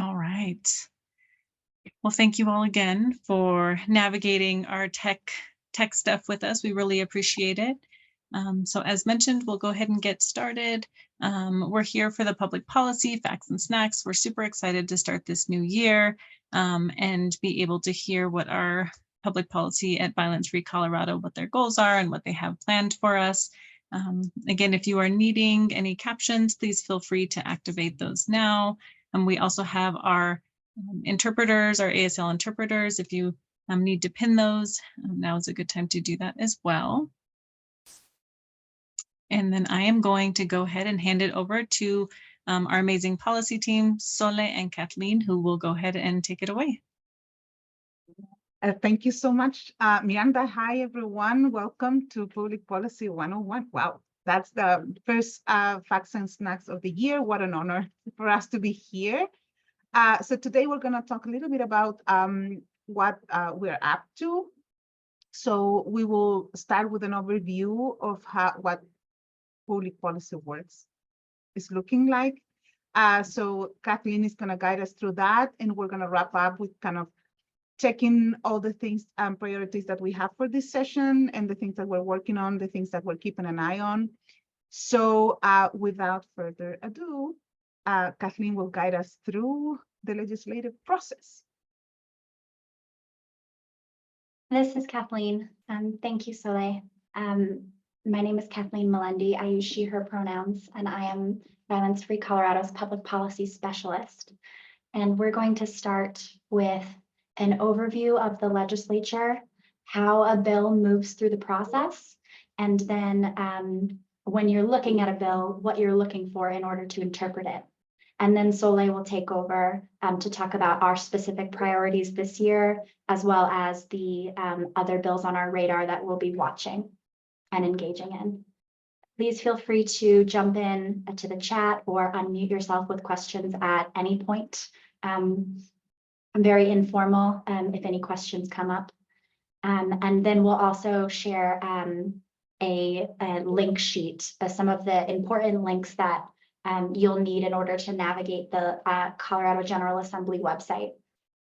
All right. Well, thank you all again for navigating our tech stuff with us. We really appreciate it. So as mentioned, we'll go ahead and get started. We're here for the public policy, facts and snacks. We're super excited to start this new year and be able to hear what our public policy at Violence Free Colorado, what their goals are and what they have planned for us. Again, if you are needing any captions, please feel free to activate those now. And we also have our interpreters, our ASL interpreters. If you need to pin those, now is a good time to do that as well. And then I am going to go ahead and hand it over to our amazing policy team, Sole and Kathleen, who will go ahead and take it away. Thank you so much, Miranda. Hi, everyone. Welcome to Public Policy 101. Wow, that's the first Facts and Snacks of the year. What an honor for us to be here. So today we're going to talk a little bit about what we're up to. So we will start with an overview of what public policy works is looking like. So Kathleen is going to guide us through that, and we're going to wrap up with kind of checking all the things and priorities that we have for this session and the things that we're working on, the things that we're keeping an eye on. So without further ado, Kathleen will guide us through the legislative process. This is Kathleen. Thank you, Soledad. My name is Kathleen Melendy. I use she, her pronouns, and I am Violence Free Colorado's public policy specialist. And we're going to start with an overview of the legislature, how a bill moves through the process, and then when you're looking at a bill, what you're looking for in order to interpret it. And then Soledad will take over to talk about our specific priorities this year, as well as the other bills on our radar that we'll be watching and engaging in. Please feel free to jump in to the chat or unmute yourself with questions at any point. I'm very informal if any questions come up. And then we'll also share a link sheet of some of the important links that you'll need in order to navigate the Colorado General Assembly website,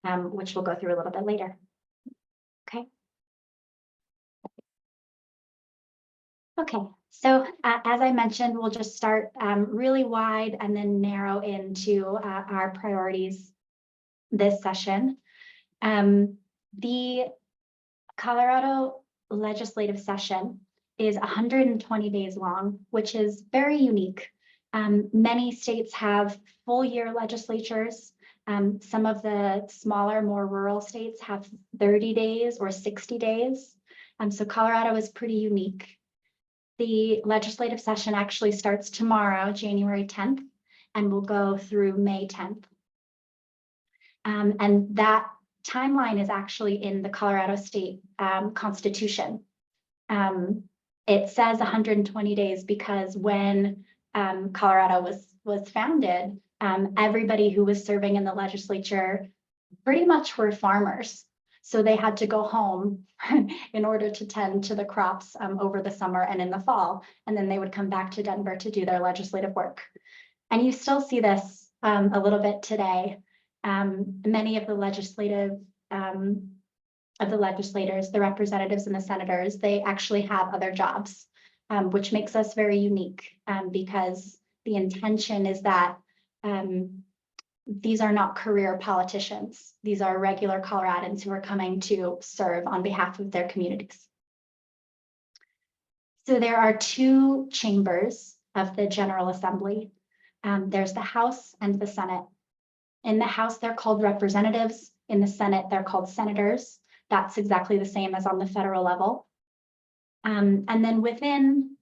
which we'll go through a little bit later. Okay. Okay, so as I mentioned, we'll just start really wide and then narrow into our priorities this session. The Colorado legislative session is 120 days long, which is very unique. Many states have full year legislatures. Some of the smaller, more rural states have 30 days or 60 days. So Colorado is pretty unique. The legislative session actually starts tomorrow, January 10th, and will go through May 10th. And that timeline is actually in the Colorado State Constitution. It says 120 days because when Colorado was founded, everybody who was serving in the legislature pretty much were farmers. So they had to go home in order to tend to the crops over the summer and in the fall. And then they would come back to Denver to do their legislative work. And you still see this a little bit today. Many of the legislators, the representatives and the senators, they actually have other jobs, which makes us very unique because the intention is that these are not career politicians. These are regular Coloradans who are coming to serve on behalf of their communities. So there are two chambers of the General Assembly. There's the House and the Senate. In the House, they're called representatives. In the Senate, they're called senators. That's exactly the same as on the federal level. And then within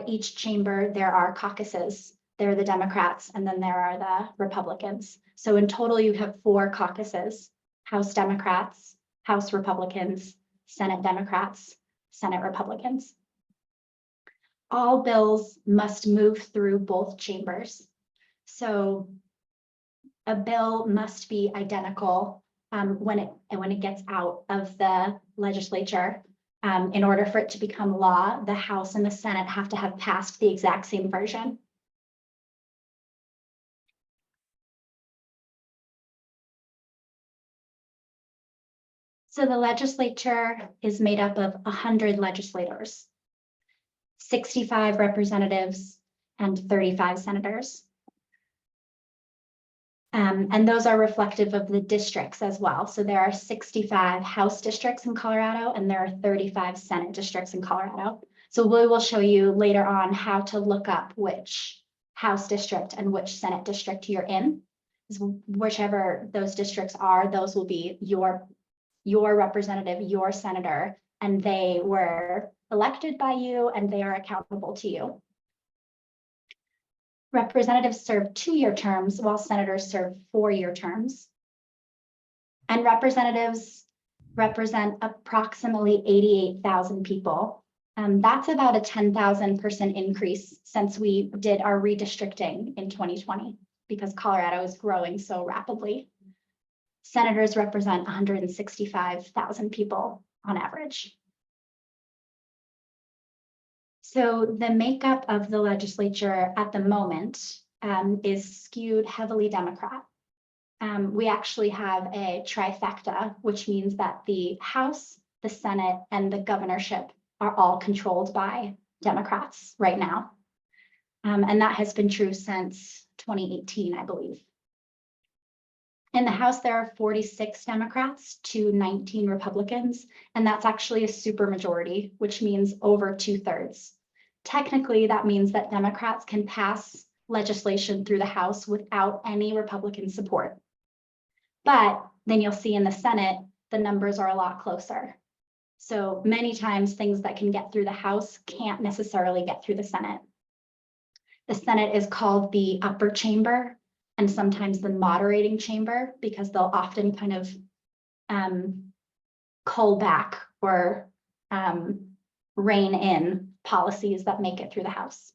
each chamber, there are caucuses. There are the Democrats, and then there are the Republicans. So in total, you have 4 caucuses: House Democrats, House Republicans, Senate Democrats, Senate Republicans. All bills must move through both chambers. So a bill must be identical when it gets out of the legislature. In order for it to become law, the House and the Senate have to have passed the exact same version. So the legislature is made up of 100 legislators, 65 representatives, and 35 senators. And those are reflective of the districts as well. So there are 65 House districts in Colorado, and there are 35 Senate districts in Colorado. So we will show you later on how to look up which House district and which Senate district you're in. Whichever those districts are, those will be your representative, your senator, and they were elected by you and they are accountable to you. Representatives serve 2-year terms while senators serve 4-year terms. And representatives represent approximately 88,000 people. That's about a 10,000 person increase since we did our redistricting in 2020 because Colorado is growing so rapidly. Senators represent 165,000 people on average. So the makeup of the legislature at the moment is skewed heavily Democrat. We actually have a trifecta, which means that the House, the Senate, and the governorship are all controlled by Democrats right now. And that has been true since 2018, I believe. In the House, there are 46 Democrats to 19 Republicans, and that's actually a supermajority, which means over 2/3. Technically, that means that Democrats can pass legislation through the House without any Republican support. But then you'll see in the Senate, the numbers are a lot closer. So many times things that can get through the House can't necessarily get through the Senate. The Senate is called the upper chamber and sometimes the moderating chamber because they'll often kind of cull back or rein in policies that make it through the House.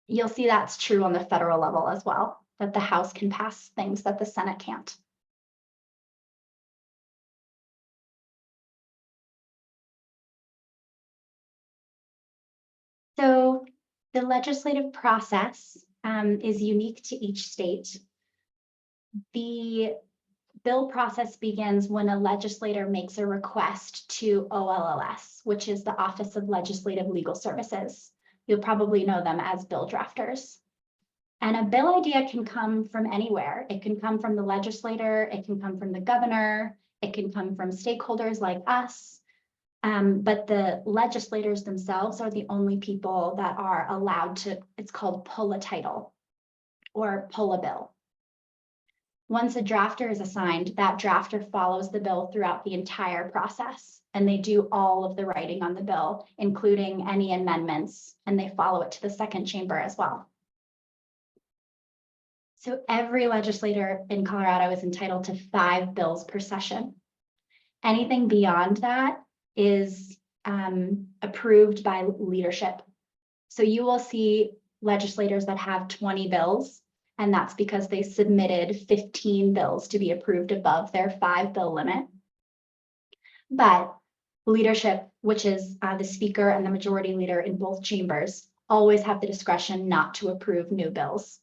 You'll see that's true on the federal level as well, that the House can pass things that the Senate can't. So the legislative process is unique to each state. The bill process begins when a legislator makes a request to OLLS, which is the Office of Legislative Legal Services. You'll probably know them as bill drafters. And a bill idea can come from anywhere. It can come from the legislator, it can come from the governor, it can come from stakeholders like us. But the legislators themselves are the only people that are allowed to, it's called pull a title or pull a bill. Once a drafter is assigned, that drafter follows the bill throughout the entire process, and they do all of the writing on the bill, including any amendments, and they follow it to the second chamber as well. So every legislator in Colorado is entitled to 5 bills per session. Anything beyond that is approved by leadership. So you will see legislators that have 20 bills, and that's because they submitted 15 bills to be approved above their 5 bill limit. But leadership, which is the speaker and the majority leader in both chambers, always have the discretion not to approve new bills.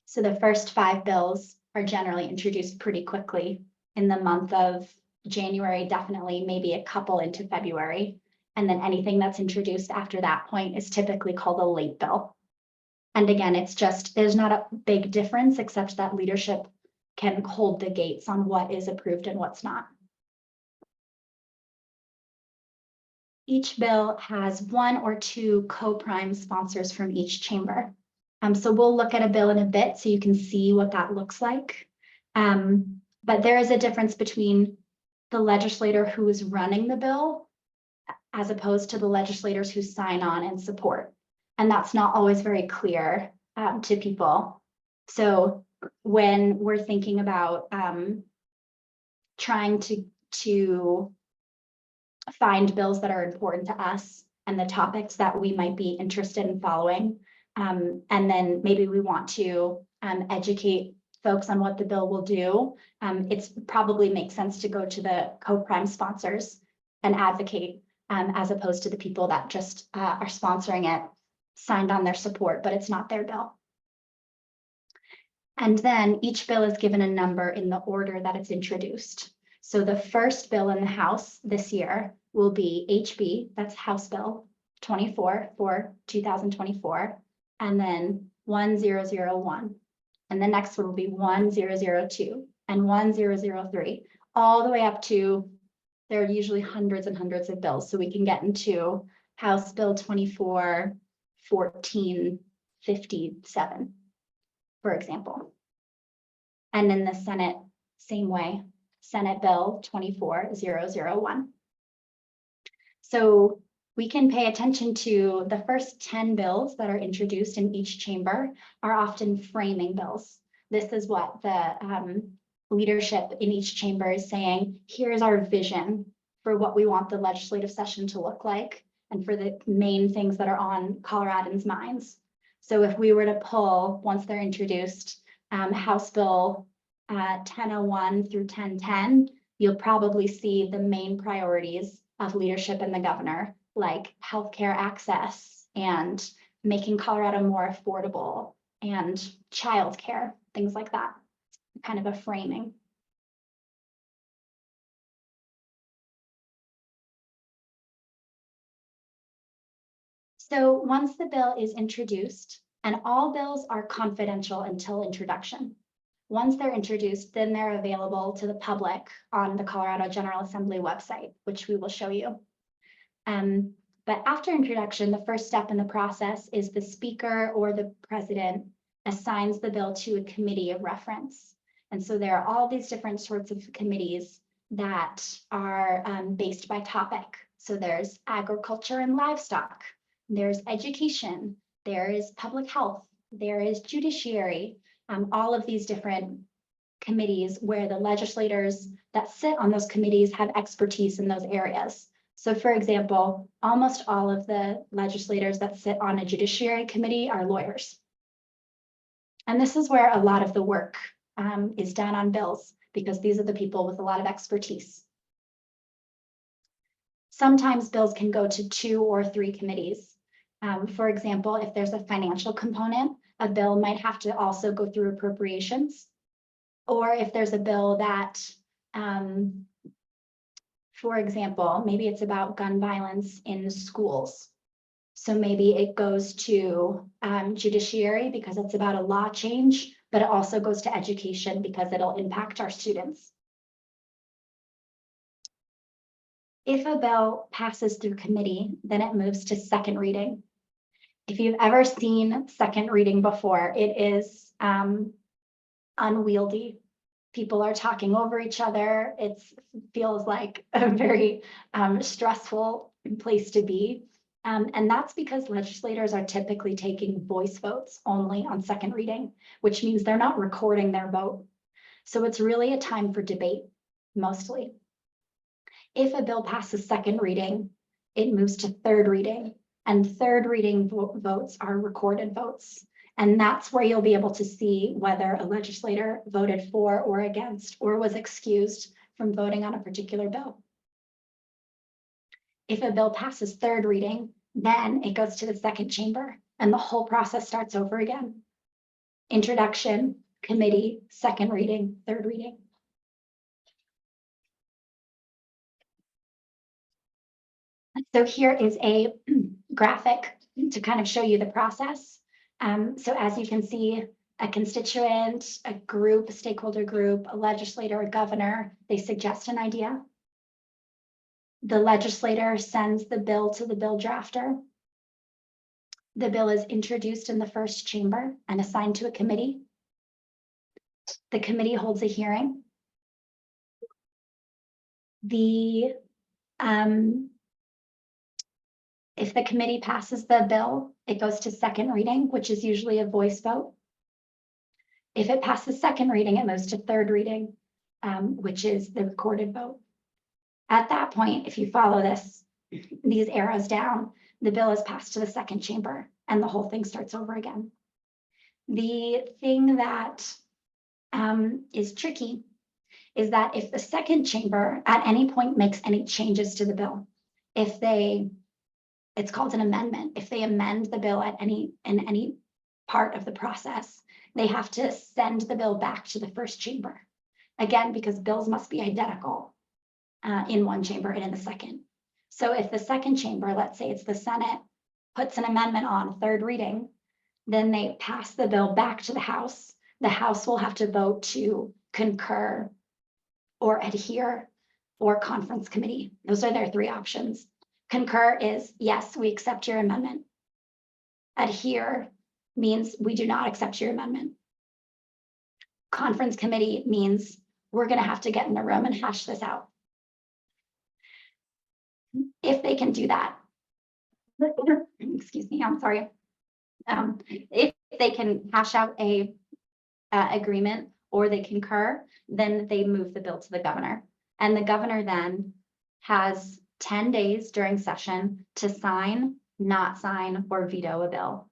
So the first 5 bills are generally introduced pretty quickly in the month of January, definitely, maybe a couple into February. And then anything that's introduced after that point is typically called a late bill. And again, it's just, there's not a big difference except that leadership can hold the gates on what is approved and what's not. Each bill has 1 or 2 co-prime sponsors from each chamber. So we'll look at a bill in a bit so you can see what that looks like. But there is a difference between the legislator who is running the bill as opposed to the legislators who sign on and support. And that's not always very clear to people. So when we're thinking about trying to find bills that are important to us and the topics that we might be interested in following, and then maybe we want to educate folks on what the bill will do, it's probably makes sense to go to the co-prime sponsors and advocate as opposed to the people that just are sponsoring it, signed on their support, but it's not their bill. And then each bill is given a number in the order that it's introduced. So the first bill in the House this year will be HB, that's House Bill 24 for 2024, and then 1001. And the next one will be 1002 and 1003, all the way up to, there are usually hundreds and hundreds of bills. So we can get into House Bill 24, 1457, for example. And in the Senate, same way, Senate Bill 24001. So we can pay attention to the first 10 bills that are introduced in each chamber are often framing bills. This is what the leadership in each chamber is saying, here's our vision for what we want the legislative session to look like and for the main things that are on Coloradans' minds. So if we were to pull, once they're introduced, House Bill 1001 through 1010, you'll probably see the main priorities of leadership and the governor, like healthcare access and making Colorado more affordable and childcare, things like that, kind of a framing. So once the bill is introduced, and all bills are confidential until introduction. Once they're introduced, then they're available to the public on the Colorado General Assembly website, which we will show you. But after introduction, the first step in the process is the speaker or the president assigns the bill to a committee of reference. And so there are all these different sorts of committees that are based by topic. So there's agriculture and livestock, there's education, there is public health, there is judiciary, all of these different committees where the legislators that sit on those committees have expertise in those areas. So for example, almost all of the legislators that sit on a judiciary committee are lawyers. And this is where a lot of the work is done on bills, because these are the people with a lot of expertise. Sometimes bills can go to 2 or 3 committees. For example, if there's a financial component, a bill might have to also go through appropriations. Or if there's a bill that, for example, maybe it's about gun violence in schools. So maybe it goes to judiciary because it's about a law change, but it also goes to education because it'll impact our students. If a bill passes through committee, then it moves to second reading. If you've ever seen second reading before, it is unwieldy. People are talking over each other. It feels like a very stressful place to be. And that's because legislators are typically taking voice votes only on second reading, which means they're not recording their vote. So it's really a time for debate, mostly. If a bill passes second reading, it moves to third reading, and third reading votes are recorded votes. And that's where you'll be able to see whether a legislator voted for or against or was excused from voting on a particular bill. If a bill passes third reading, then it goes to the second chamber and the whole process starts over again. Introduction, committee, second reading, third reading. So here is a graphic to kind of show you the process. So as you can see, a constituent, a group, a stakeholder group, a legislator, a governor, they suggest an idea. The legislator sends the bill to the bill drafter. The bill is introduced in the first chamber and assigned to a committee. The committee holds a hearing. If the committee passes the bill, it goes to second reading, which is usually a voice vote. If it passes second reading, it moves to third reading, which is the recorded vote. At that point, if you follow these arrows down, the bill is passed to the second chamber and the whole thing starts over again. The thing that is tricky is that if the second chamber at any point makes any changes to the bill, it's called an amendment. If they amend the bill in any part of the process, they have to send the bill back to the first chamber. Again, because bills must be identical in one chamber and in the second. So if the second chamber, let's say it's the Senate, puts an amendment on third reading, then they pass the bill back to the House. The House will have to vote to concur or adhere or conference committee. Those are their three options. Concur is, yes, we accept your amendment. Adhere means we do not accept your amendment. Conference committee means we're going to have to get in the room and hash this out. If they can do that, excuse me, I'm sorry. If they can hash out a agreement or they concur, then they move the bill to the governor. And the governor then has 10 days during session to sign, not sign, or veto a bill.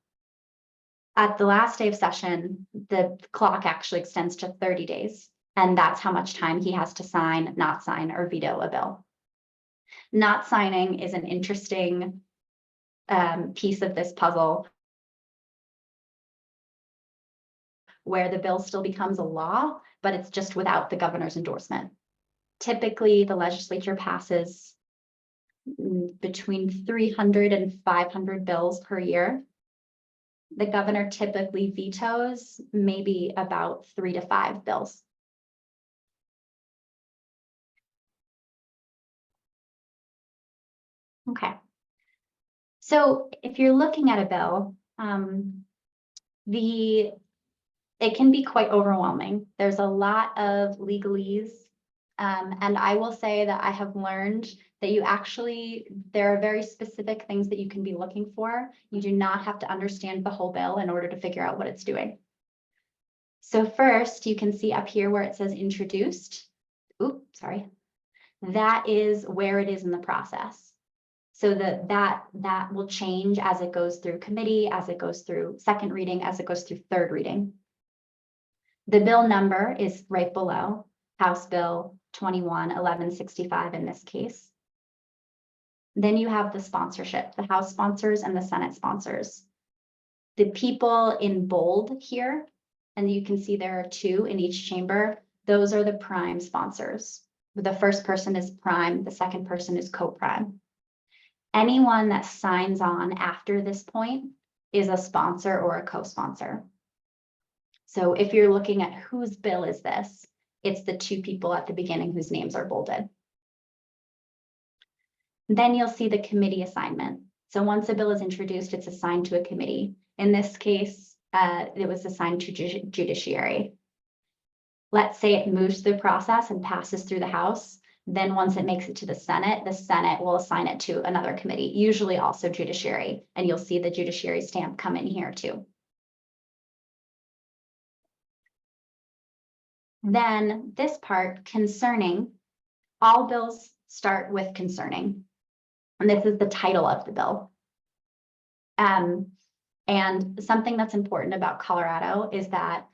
At the last day of session, the clock actually extends to 30 days. And that's how much time he has to sign, not sign, or veto a bill. Not signing is an interesting piece of this puzzle where the bill still becomes a law, but it's just without the governor's endorsement. Typically, the legislature passes between 300 and 500 bills per year. The governor typically vetoes maybe about 3 to 5 bills. Okay. So if you're looking at a bill, it can be quite overwhelming. There's a lot of legalese. And I will say that I have learned that there are very specific things that you can be looking for. You do not have to understand the whole bill in order to figure out what it's doing. So first, you can see up here where it says introduced. Oops, sorry. That is where it is in the process. So that will change as it goes through committee, as it goes through second reading, as it goes through third reading. The bill number is right below, House Bill 21-1165 in this case. Then you have the sponsorship, the House sponsors and the Senate sponsors. The people in bold here, and you can see there are 2 in each chamber, those are the prime sponsors. The first person is prime, the second person is co-prime. Anyone that signs on after this point is a sponsor or a co-sponsor. So if you're looking at whose bill is this, it's the 2 people at the beginning whose names are bolded. Then you'll see the committee assignment. So once a bill is introduced, it's assigned to a committee. In this case, it was assigned to judiciary. Let's say it moves through the process and passes through the House. Then once it makes it to the Senate will assign it to another committee, usually also judiciary. And you'll see the judiciary stamp come in here too. Then this part, concerning, all bills start with concerning. And this is the title of the bill. And something that's important about Colorado is that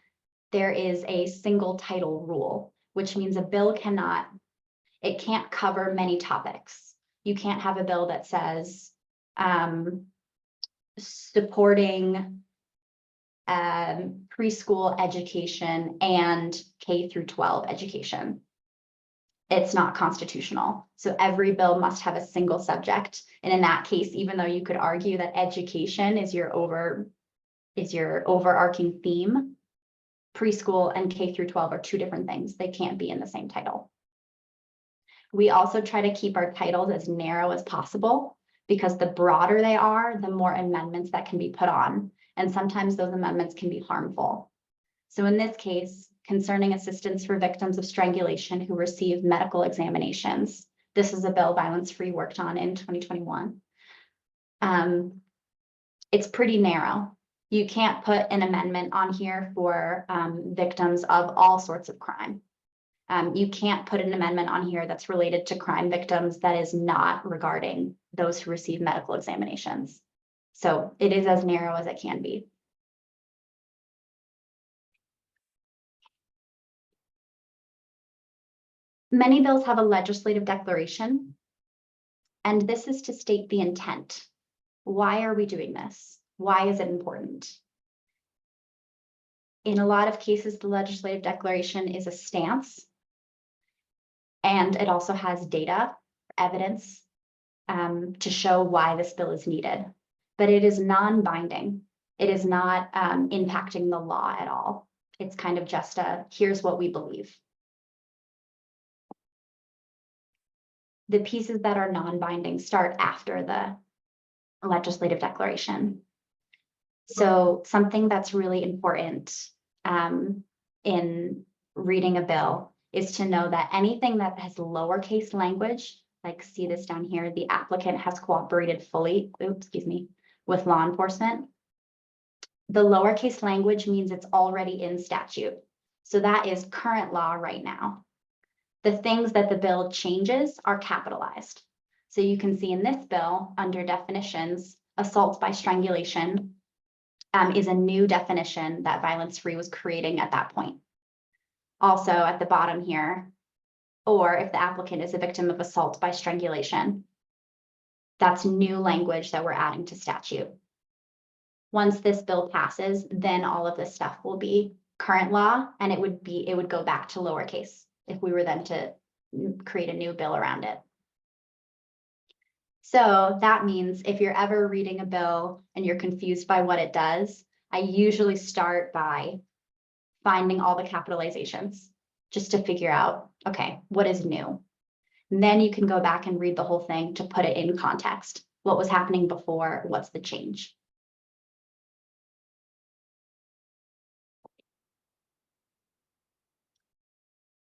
there is a single title rule, which means a bill can't cover many topics. You can't have a bill that says supporting preschool education and K through 12 education. It's not constitutional. So every bill must have a single subject. And in that case, even though you could argue that education is your overarching theme, preschool and K through 12 are 2 different things. They can't be in the same title. We also try to keep our titles as narrow as possible because the broader they are, the more amendments that can be put on. And sometimes those amendments can be harmful. So in this case, concerning assistance for victims of strangulation who receive medical examinations. This is a bill Violence Free worked on in 2021. It's pretty narrow. You can't put an amendment on here for victims of all sorts of crime. You can't put an amendment on here that's related to crime victims that is not regarding those who receive medical examinations. So it is as narrow as it can be. Many bills have a legislative declaration, and this is to state the intent. Why are we doing this? Why is it important? In a lot of cases, the legislative declaration is a stance. And it also has data, evidence, to show why this bill is needed. But it is non-binding. It is not impacting the law at all. It's kind of just here's what we believe. The pieces that are non-binding start after the legislative declaration. So something that's really important in reading a bill is to know that anything that has lowercase language, like see this down here, the applicant has cooperated fully, with law enforcement. The lowercase language means it's already in statute. So that is current law right now. The things that the bill changes are capitalized. So you can see in this bill, under definitions, assault by strangulation is a new definition that Violence Free was creating at that point. Also at the bottom here, or if the applicant is a victim of assault by strangulation, that's new language that we're adding to statute. Once this bill passes, then all of this stuff will be current law, and it would go back to lowercase if we were then to create a new bill around it. So that means if you're ever reading a bill and you're confused by what it does, I usually start by finding all the capitalizations just to figure out, okay, what is new? And then you can go back and read the whole thing to put it in context. What was happening before? What's the change?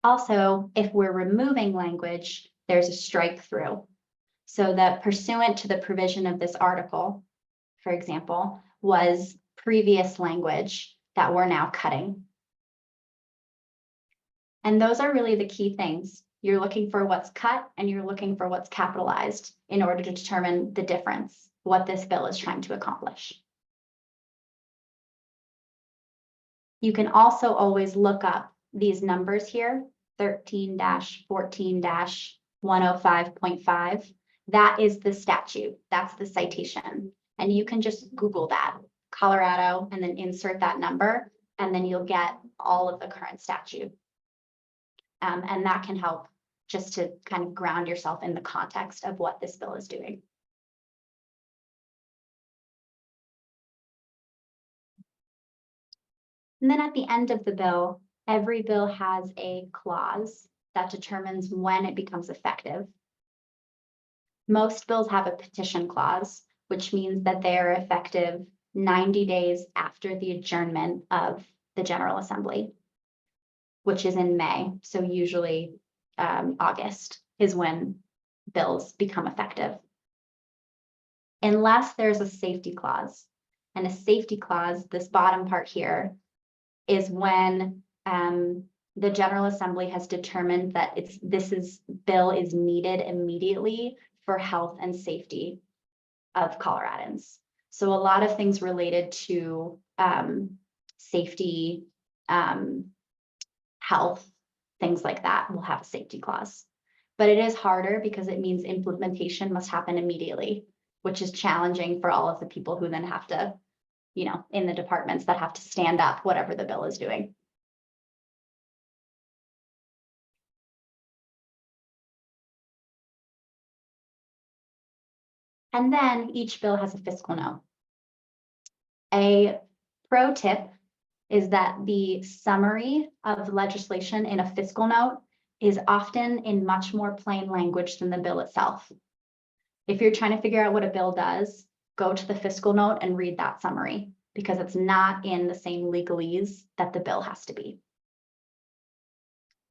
Also, if we're removing language, there's a strike through. So that pursuant to the provision of this article, for example, was previous language that we're now cutting. And those are really the key things. You're looking for what's cut and you're looking for what's capitalized in order to determine the difference, what this bill is trying to accomplish. You can also always look up these numbers here, 13-14-105.5. That is the statute. That's the citation. And you can just Google that, Colorado, and then insert that number, and then you'll get all of the current statute. And that can help just to kind of ground yourself in the context of what this bill is doing. And then at the end of the bill, every bill has a clause that determines when it becomes effective. Most bills have a petition clause, which means that they are effective 90 days after the adjournment of the General Assembly, which is in May. So usually August is when bills become effective. Unless there's a safety clause. And a safety clause, this bottom part here, is when the General Assembly has determined that this bill is needed immediately for health and safety of Coloradans. So a lot of things related to safety, health, things like that will have a safety clause. But it is harder because it means implementation must happen immediately, which is challenging for all of the people who then have to, in the departments that have to stand up whatever the bill is doing. And then each bill has a fiscal note. A pro tip is that the summary of legislation in a fiscal note is often in much more plain language than the bill itself. If you're trying to figure out what a bill does, go to the fiscal note and read that summary because it's not in the same legalese that the bill has to be.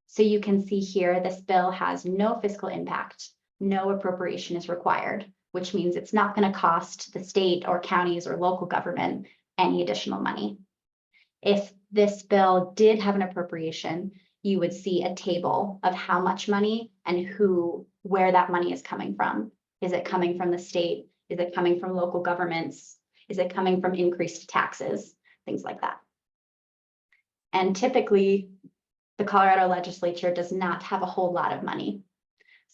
So you can see here, this bill has no fiscal impact, no appropriation is required, which means it's not going to cost the state or counties or local government any additional money. If this bill did have an appropriation, you would see a table of how much money and where that money is coming from. Is it coming from the state? Is it coming from local governments? Is it coming from increased taxes? Things like that. And typically, the Colorado legislature does not have a whole lot of money.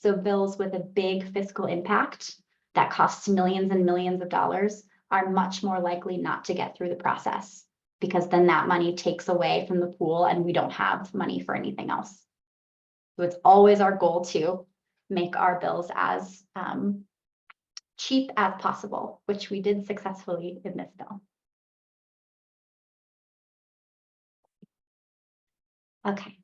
So bills with a big fiscal impact that costs millions and millions of dollars are much more likely not to get through the process because then that money takes away from the pool and we don't have money for anything else. So it's always our goal to make our bills as cheap as possible, which we did successfully in this bill. Okay,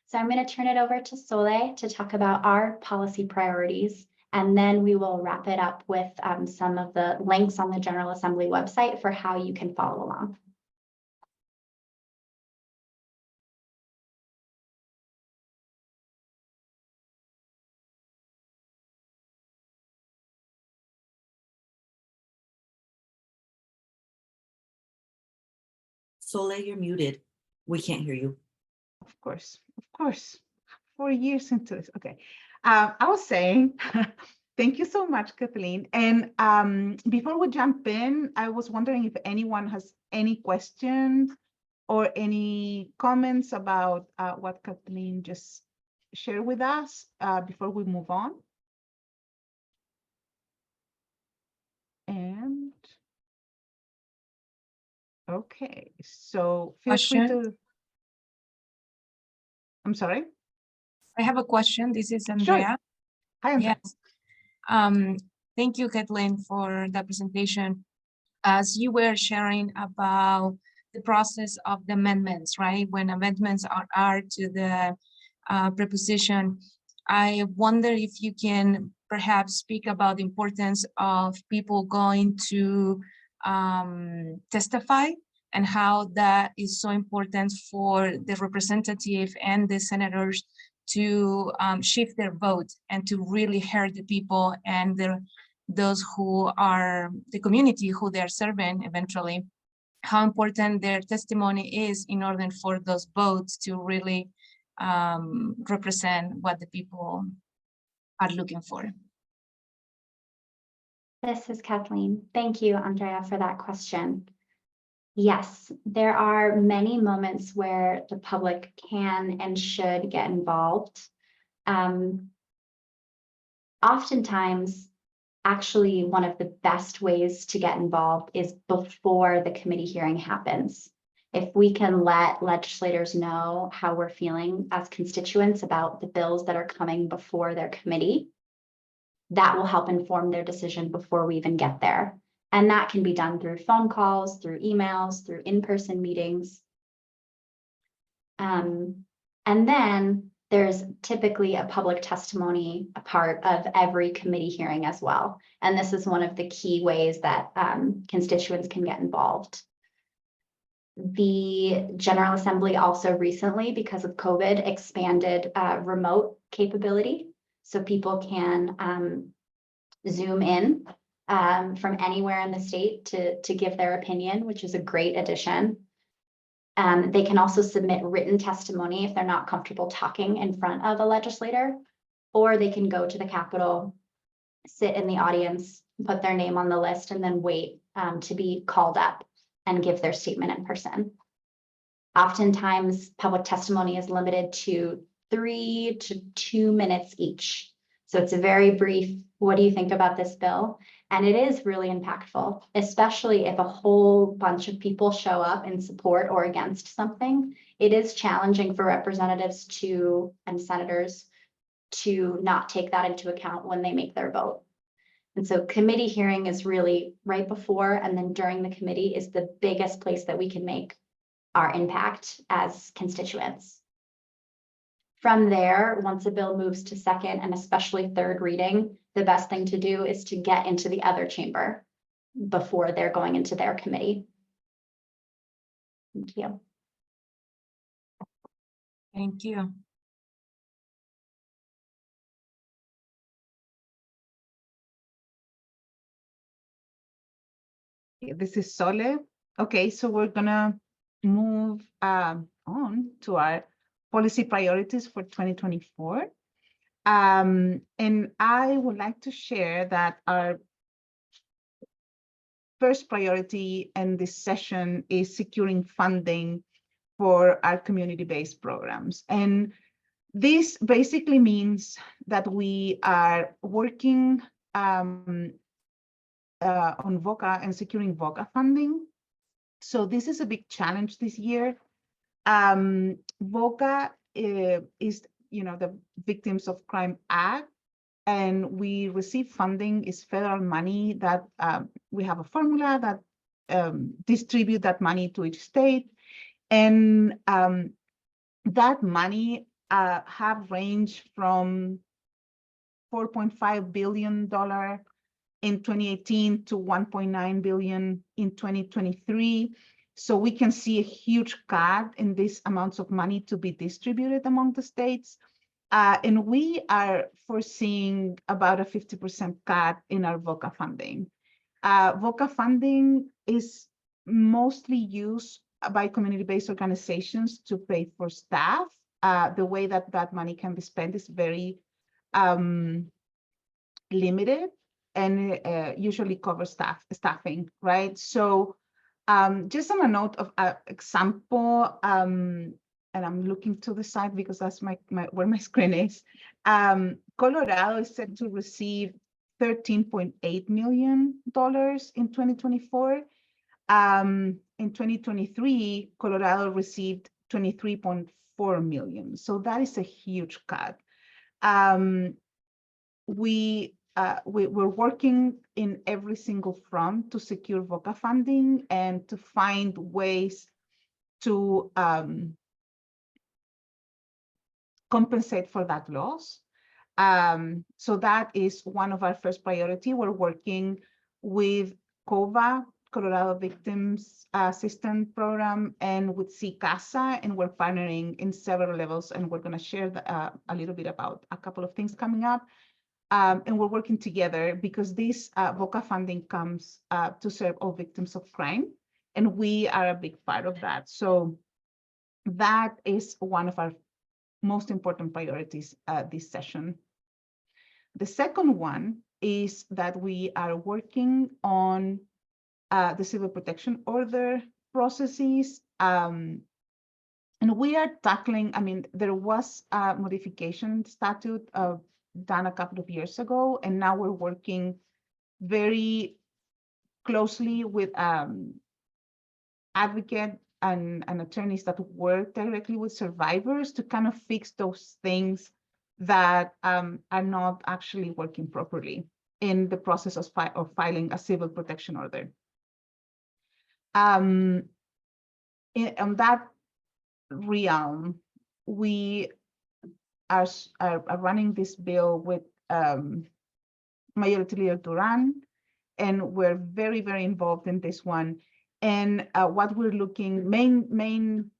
so I'm going to turn it over to Soledad to talk about our policy priorities, and then we will wrap it up with some of the links on the General Assembly website for how you can follow along. Soledad, you're muted. We can't hear you. Of course. 4 years into this. Okay. I was saying, thank you so much, Kathleen. And before we jump in, I was wondering if anyone has any questions or any comments about what Kathleen just shared with us before we move on. And okay, so feel free to. I'm sorry. I have a question. This is Sure. Andrea. Hi, Andrea. Yes. Thank you, Kathleen, for the presentation. As you were sharing about the process of the amendments, right? When amendments are to the preposition, I wonder if you can perhaps speak about the importance of people going to testify and how that is so important for the representative and the senators to shift their vote and to really hear the people and those who are the community who they're serving eventually, how important their testimony is in order for those votes to really represent what the people are looking for. This is Kathleen. Thank you, Andrea, for that question. Yes, there are many moments where the public can and should get involved. Oftentimes, actually, one of the best ways to get involved is before the committee hearing happens. If we can let legislators know how we're feeling as constituents about the bills that are coming before their committee, that will help inform their decision before we even get there. And that can be done through phone calls, through emails, through in-person meetings. And then there's typically a public testimony, a part of every committee hearing as well. And this is one of the key ways that constituents can get involved. The General Assembly also recently, because of COVID, expanded remote capability. So people can Zoom in from anywhere in the state to give their opinion, which is a great addition. They can also submit written testimony if they're not comfortable talking in front of a legislator, or they can go to the Capitol, sit in the audience, put their name on the list, and then wait to be called up and give their statement in person. Oftentimes, public testimony is limited to 3 to 2 minutes each. So it's a very brief, what do you think about this bill? And it is really impactful, especially if a whole bunch of people show up in support or against something. It is challenging for representatives and senators to not take that into account when they make their vote. And so committee hearing is really right before and then during the committee is the biggest place that we can make our impact as constituents. From there, once a bill moves to second and especially third reading, the best thing to do is to get into the other chamber before they're going into their committee. Thank you. Thank you. This is Sole. Okay, so we're gonna move on to our policy priorities for 2024. And I would like to share that our first priority in this session is securing funding for our community-based programs. And this basically means that we are working on VOCA and securing VOCA funding. So this is a big challenge this year. VOCA is, the Victims of Crime Act, and we receive funding is federal money that we have a formula that distribute that money to each state. And that money have ranged from $4.5 billion in 2018 to 1.9 billion in 2023. So we can see a huge cut in these amounts of money to be distributed among the states. And we are foreseeing about a 50% cut in our VOCA funding. VOCA funding is mostly used by community-based organizations to pay for staff. The way that that money can be spent is very limited, and usually covers staffing, right? So just on a note of example, and I'm looking to the side because that's where my screen is. Colorado is set to receive $13.8 million in 2024. In 2023, Colorado received $23.4 million. So that is a huge cut. We're working in every single front to secure VOCA funding and to find ways to compensate for that loss. So that is one of our first priority. We're working with COVA, Colorado Victims Assistance Program, and with CCASA, and we're partnering in several levels, and we're going to share a little bit about a couple of things coming up. And we're working together because this VOCA funding comes to serve all victims of crime, and we are a big part of that. So that is one of our most important priorities this session. The second one is that we are working on the civil protection order processes. And we are tackling, there was a modification statute done a couple of years ago, and now we're working very closely with advocate and attorneys that work directly with survivors to kind of fix those things that are not actually working properly in the process of filing a civil protection order. On that realm, we are running this bill with Majority Leader Duran, and we're very, very involved in this one. And what we're looking, main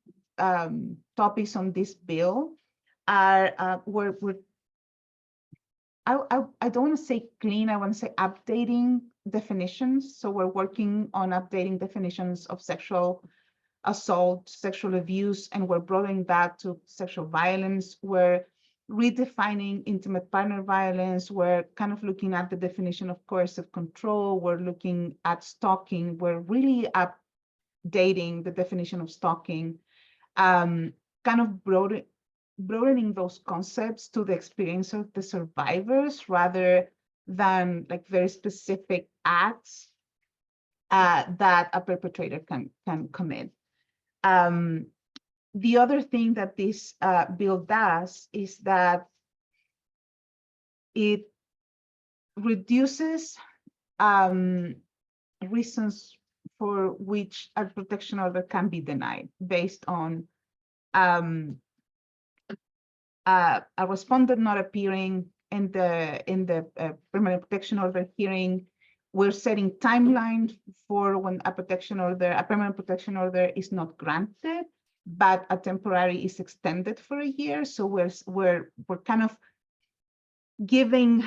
topics on this bill are, I don't want to say clean, I want to say updating definitions. So we're working on updating definitions of sexual assault, sexual abuse, and we're broadening that to sexual violence. We're redefining intimate partner violence. We're kind of looking at the definition of coercive control. We're looking at stalking. We're really updating the definition of stalking, kind of broadening those concepts to the experience of the survivors rather than like very specific acts that a perpetrator can commit. The other thing that this bill does is that it reduces reasons for which a protection order can be denied based on a respondent not appearing in the permanent protection order hearing. We're setting timeline for when a permanent protection order is not granted, but a temporary is extended for a year. So we're kind of giving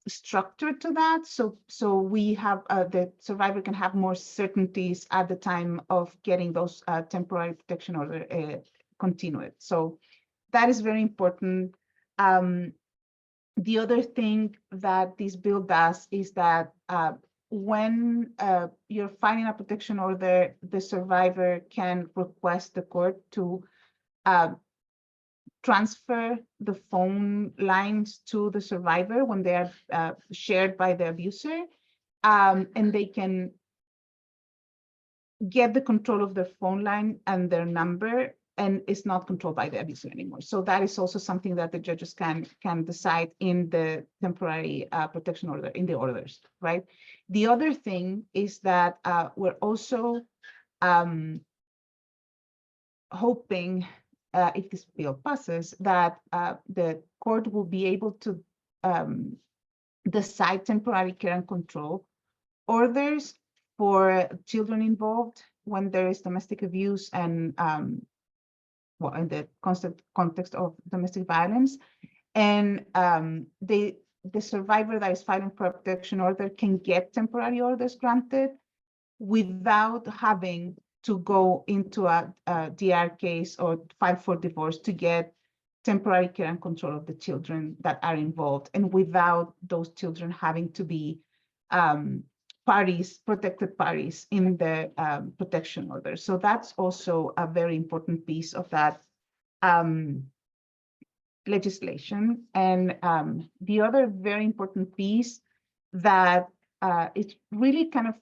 structure to that. So we have the survivor can have more certainties at the time of getting those temporary protection order continued. So that is very important. The other thing that this bill does is that when you're filing a protection order, the survivor can request the court to transfer the phone lines to the survivor when they are shared by the abuser, and they can get the control of their phone line and their number, and is not controlled by the abuser anymore. So that is also something that the judges can decide in the temporary protection order, in the orders, right? The other thing is that we're also hoping, if this bill passes, that the court will be able to decide temporary care and control orders for children involved when there is domestic abuse and well, in the constant context of domestic violence, and the survivor that is filing for a protection order can get temporary orders granted without having to go into a DR case or file for divorce to get temporary care and control of the children that are involved, and without those children having to be protected parties in the protection order. So that's also a very important piece of that legislation. And the other very important piece that is really kind of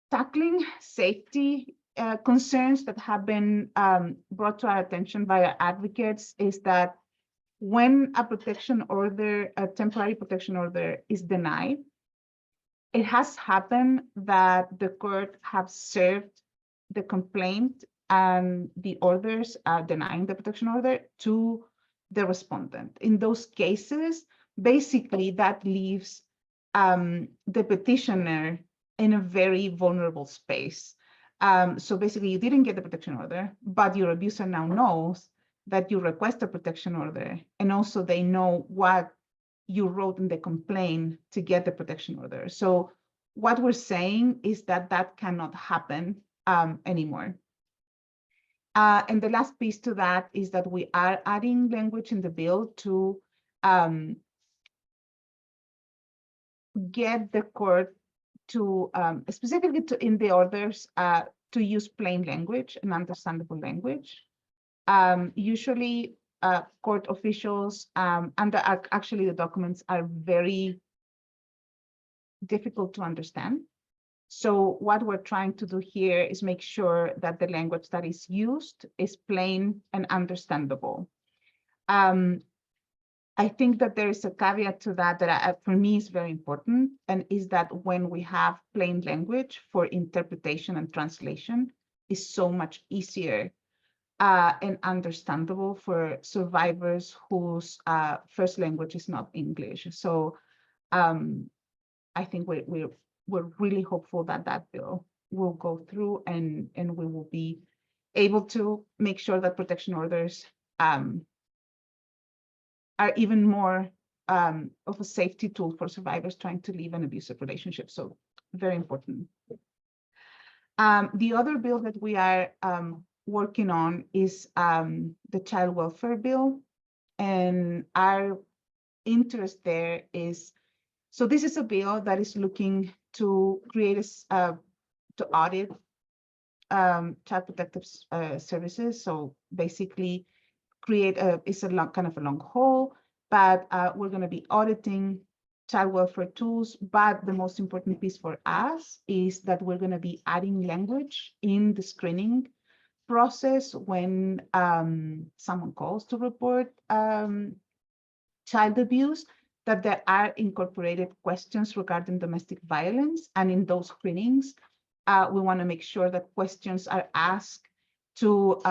tackling safety concerns that have been brought to our attention by our advocates is that when a protection order, a temporary protection order is denied, it has happened that the court have served the complaint and the orders denying the protection order to the respondent. In those cases, basically that leaves the petitioner in a very vulnerable space. So basically you didn't get the protection order, but your abuser now knows that you request a protection order, and also they know what you wrote in the complaint to get the protection order. So what we're saying is that that cannot happen anymore. And the last piece to that is that we are adding language in the bill to get the court to specifically in the orders to use plain language and understandable language. Usually court officials actually the documents are very difficult to understand. So what we're trying to do here is make sure that the language that is used is plain and understandable. I think that there is a caveat to that that for me is very important, and is that when we have plain language for interpretation and translation, is so much easier and understandable for survivors whose first language is not English. So I think we're really hopeful that that bill will go through, and we will be able to make sure that protection orders are even more of a safety tool for survivors trying to leave an abusive relationship. So very important. The other bill that we are working on is the child welfare bill. And our interest there is, so this is a bill that is looking to create to audit child protective services. So basically create it's a long, kind of a long haul, but we're going to be auditing child welfare tools. But the most important piece for us is that we're going to be adding language in the screening process when someone calls to report child abuse, that there are incorporated questions regarding domestic violence. And in those screenings, we want to make sure that questions are asked to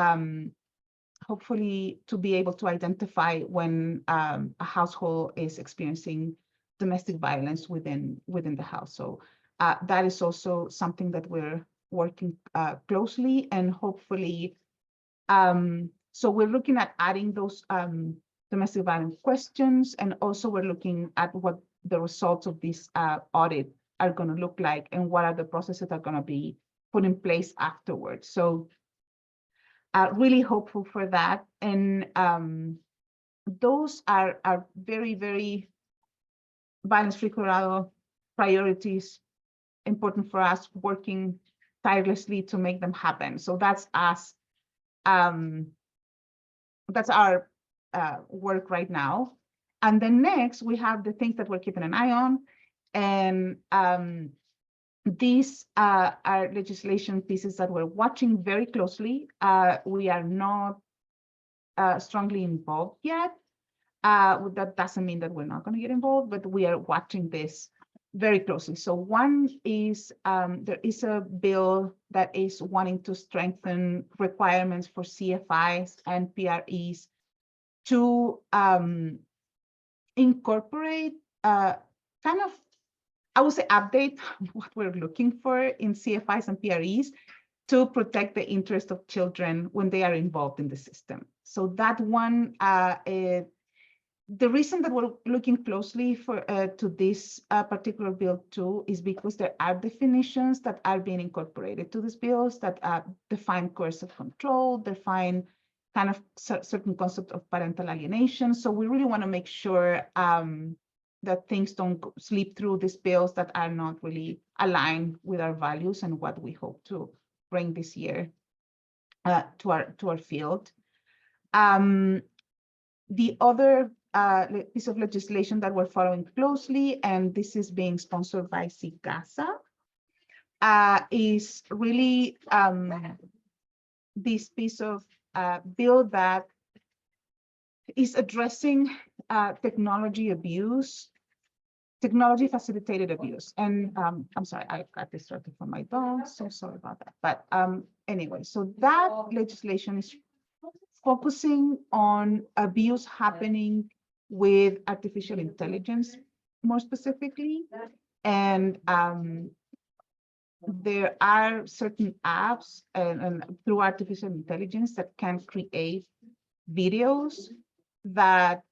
hopefully to be able to identify when a household is experiencing domestic violence within the house. So that is also something that we're working closely, and hopefully, so we're looking at adding those domestic violence questions, and also we're looking at what the results of this audit are going to look like, and what are the processes that are going to be put in place afterwards. So really hopeful for that. And those are very, very violence-free Colorado priorities, important for us, working tirelessly to make them happen. So that's us. That's our work right now. And then next, we have the things that we're keeping an eye on. And these are legislation pieces that we're watching very closely. We are not strongly involved yet. That doesn't mean that we're not going to get involved, but we are watching this very closely. So one is there is a bill that is wanting to strengthen requirements for CFIs and PREs to incorporate kind of, I would say, update what we're looking for in CFIs and PREs to protect the interest of children when they are involved in the system. So that one, the reason that we're looking closely to this particular bill too is because there are definitions that are being incorporated to these bills that define coercive control, define kind of certain concept of parental alienation. So we really want to make sure that things don't slip through these bills that are not really aligned with our values and what we hope to bring this year to our field. The other piece of legislation that we're following closely, and this is being sponsored by CICASA, is really this piece of bill that is addressing technology abuse, technology facilitated abuse. And I'm sorry, I got distracted from my dog, so sorry about that. But anyway, so that legislation is focusing on abuse happening with artificial intelligence, more specifically. And there are certain apps and through artificial intelligence that can create videos that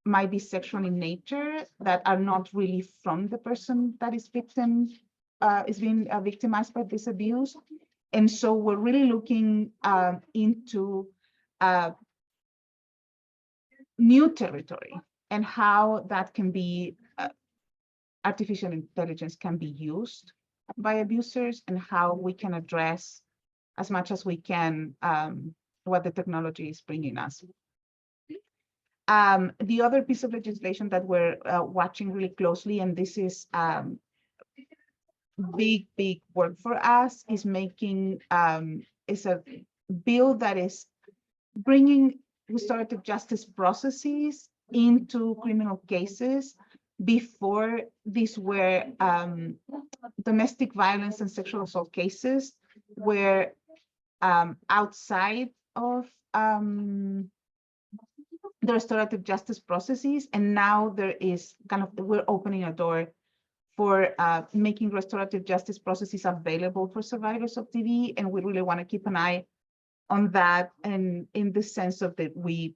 might be sexual in nature, that are not really from the person that is being victimized by this abuse. And so we're really looking into new territory and how that can be, artificial intelligence can be used by abusers, and how we can address as much as we can what the technology is bringing us. The other piece of legislation that we're watching really closely, and this is big work for us, is making is a bill that is bringing restorative justice processes into criminal cases. Before, these were domestic violence and sexual assault cases were outside of the restorative justice processes, and now there is kind of, we're opening a door for making restorative justice processes available for survivors of DV, and we really want to keep an eye on that, and in the sense of that we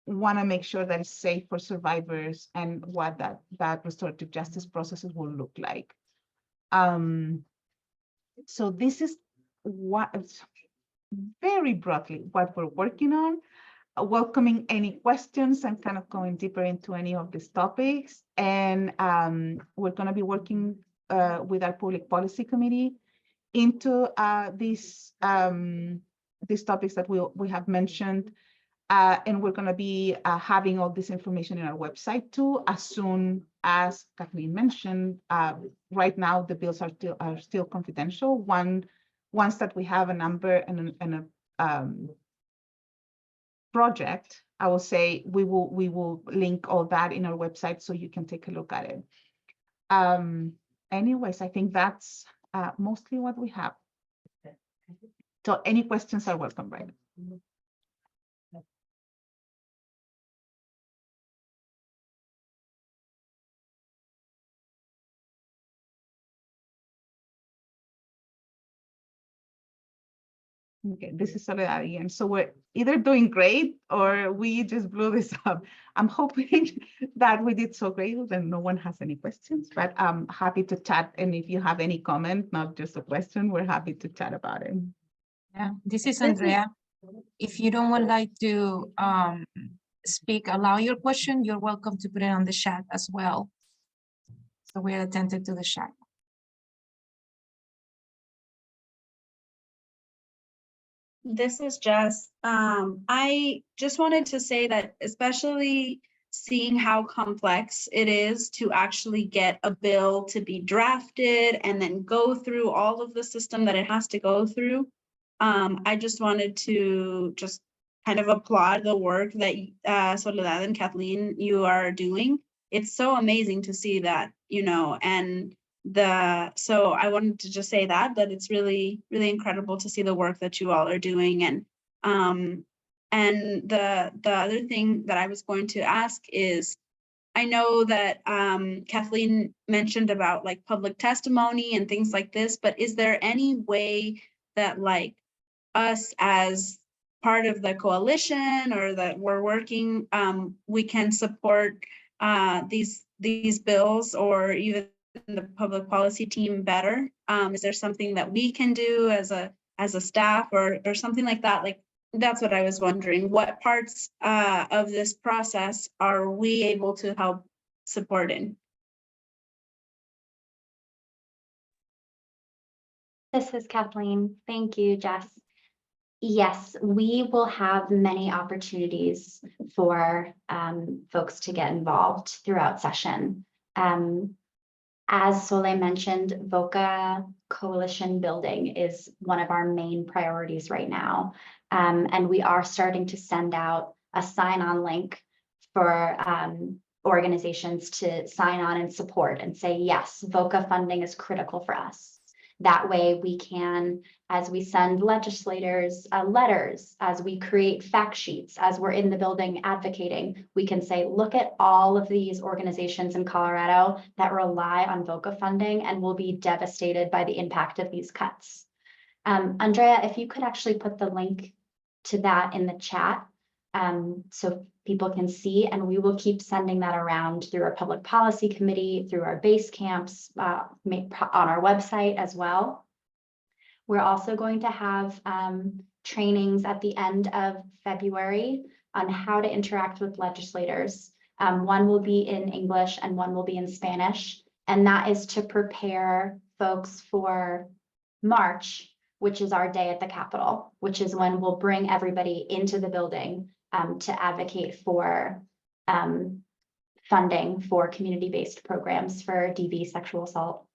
want to make sure that it's safe for survivors and what that restorative justice processes will look like. So this is what, very broadly, what we're working on. Welcoming any questions and kind of going deeper into any of these topics. And we're going to be working with our public policy committee into these topics that we have mentioned. And we're going to be having all this information in our website too, as soon as Kathleen mentioned. Right now, the bills are still confidential. Once that we have a number and a project, I will say we will link all that in our website so you can take a look at it. Anyways, I think that's mostly what we have. So any questions are welcome, right? Okay, this is Soledad again. So we're either doing great or we just blew this up. I'm hoping that we did so great and no one has any questions, but I'm happy to chat. And if you have any comment, not just a question, we're happy to chat about it. Yeah, this is Andrea. If you don't would like to speak, allow your question, you're welcome to put it on the chat as well. So we're attentive to the chat. This is Jess. I just wanted to say that, especially seeing how complex it is to actually get a bill to be drafted and then go through all of the system that it has to go through. I just wanted to just kind of applaud the work that Soledad and Kathleen, you are doing. It's so amazing to see that, you know, and so I wanted to just say that it's really, really incredible to see the work that you all are doing. And the other thing that I was going to ask is, I know that Kathleen mentioned about like public testimony and things like this, but is there any way that like us as part of the coalition or that we're working, we can support these bills or even the public policy team better? Is there something that we can do as a staff or something like that? Like, that's what I was wondering. What parts of this process are we able to help support in? This is Kathleen. Thank you, Jess. Yes, we will have many opportunities for folks to get involved throughout session. As Soleil mentioned, VOCA coalition building is one of our main priorities right now. And we are starting to send out a sign-on link for organizations to sign on and support and say, yes, VOCA funding is critical for us. That way we can, as we send legislators letters, as we create fact sheets, as we're in the building advocating, we can say, look at all of these organizations in Colorado that rely on VOCA funding and will be devastated by the impact of these cuts. Andrea, if you could actually put the link to that in the chat so people can see, and we will keep sending that around through our public policy committee, through our base camps, on our website as well. We're also going to have trainings at the end of February on how to interact with legislators. One will be in English and one will be in Spanish, and that is to prepare folks for March, which is our day at the Capitol, which is when we'll bring everybody into the building to advocate for funding for community-based programs for DV, sexual assault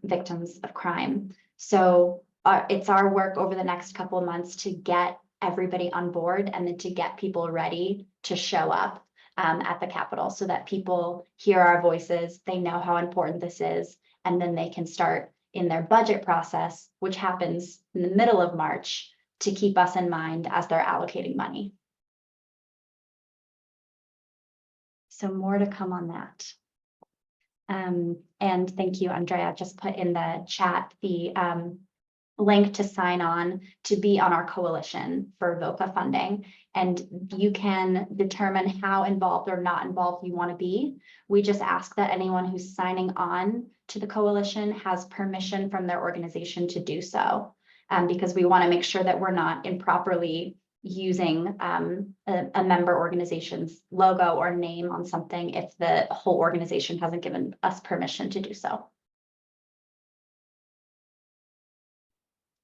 victims of crime. So it's our work over the next couple of months to get everybody on board and then to get people ready to show up at the Capitol so that people hear our voices, they know how important this is, and then they can start in their budget process, which happens in the middle of March, to keep us in mind as they're allocating money. So more to come on that. And thank you, Andrea. I've just put in the chat the link to sign on to be on our coalition for VOCA funding. And you can determine how involved or not involved you want to be. We just ask that anyone who's signing on to the coalition has permission from their organization to do so, because we want to make sure that we're not improperly using a member organization's logo or name on something if the whole organization hasn't given us permission to do so.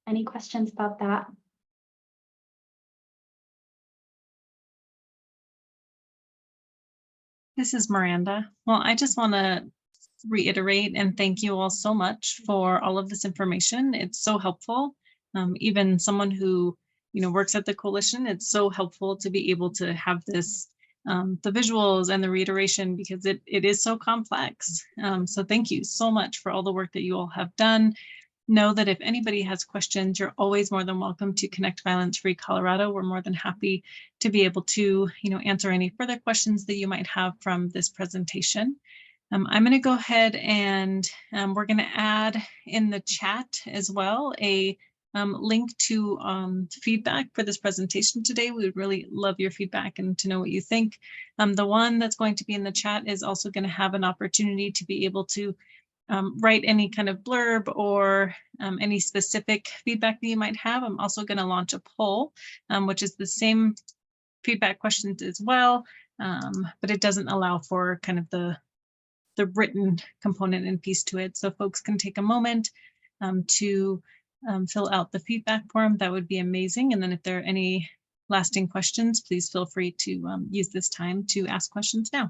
Any questions about that? This is Miranda. Well, I just want to reiterate and thank you all so much for all of this information. It's so helpful. Even someone who works at the coalition, it's so helpful to be able to have this, the visuals and the reiteration, because it is so complex. So thank you so much for all the work that you all have done. Know that if anybody has questions, you're always more than welcome to Connect Violence Free Colorado. We're more than happy to be able to, answer any further questions that you might have from this presentation. I'm going to go ahead and we're going to add in the chat as well a link to feedback for this presentation today. We would really love your feedback and to know what you think. The one that's going to be in the chat is also going to have an opportunity to be able to write any kind of blurb or any specific feedback that you might have. I'm also going to launch a poll, which is the same feedback questions as well, but it doesn't allow for kind of the written component and piece to it. So folks can take a moment to fill out the feedback form. That would be amazing. And then if there are any lasting questions, please feel free to use this time to ask questions now.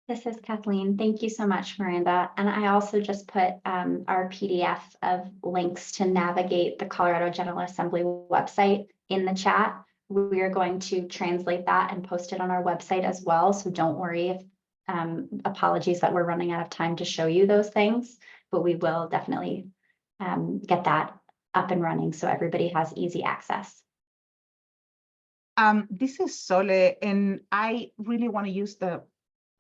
This is Kathleen. Thank you so much, Miranda. And I also just put our PDF of links to navigate the Colorado General Assembly website in the chat. We are going to translate that and post it on our website as well. So don't worry if apologies that we're running out of time to show you those things, but we will definitely get that up and running so everybody has easy access. This is Sole, and I really want to use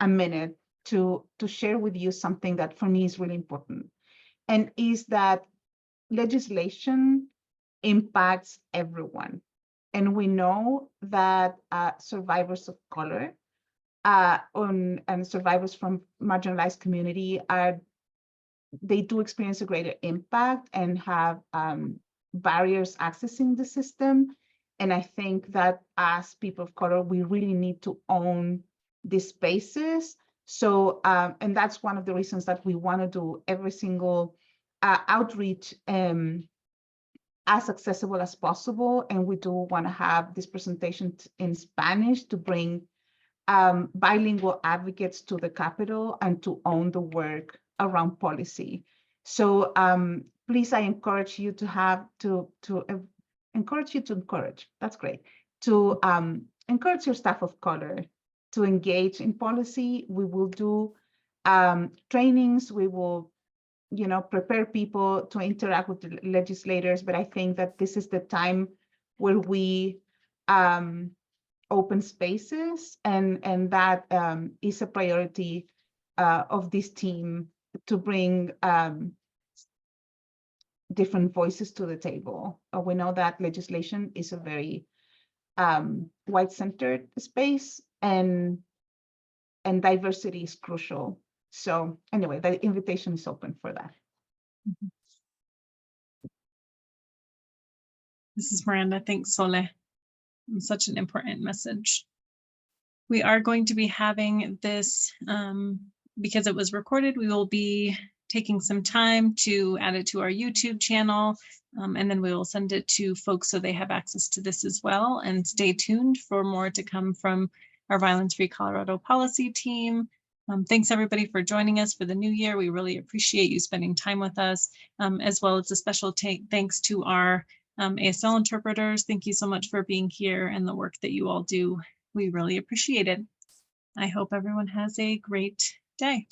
a minute to share with you something that for me is really important, and is that legislation impacts everyone. And we know that survivors of color and survivors from marginalized community they do experience a greater impact and have barriers accessing the system. And I think that as people of color, we really need to own these spaces. So, and that's one of the reasons that we want to do every single outreach as accessible as possible. And we do want to have this presentation in Spanish to bring bilingual advocates to the Capitol and to own the work around policy. So please, I encourage you to encourage, that's great, to encourage your staff of color to engage in policy. We will do trainings, we will prepare people to interact with the legislators, but I think that this is the time where we open spaces, and that is a priority of this team to bring different voices to the table. We know that legislation is a very white-centered space, and diversity is crucial. So anyway, the invitation is open for that. This is Miranda. Thanks, Sole. Such an important message. We are going to be having this, because it was recorded, we will be taking some time to add it to our YouTube channel, and then we will send it to folks so they have access to this as well. And stay tuned for more to come from our Violence Free Colorado policy team. Thanks everybody for joining us for the new year. We really appreciate you spending time with us, as well as a special thanks to our ASL interpreters. Thank you so much for being here and the work that you all do. We really appreciate it. I hope everyone has a great day.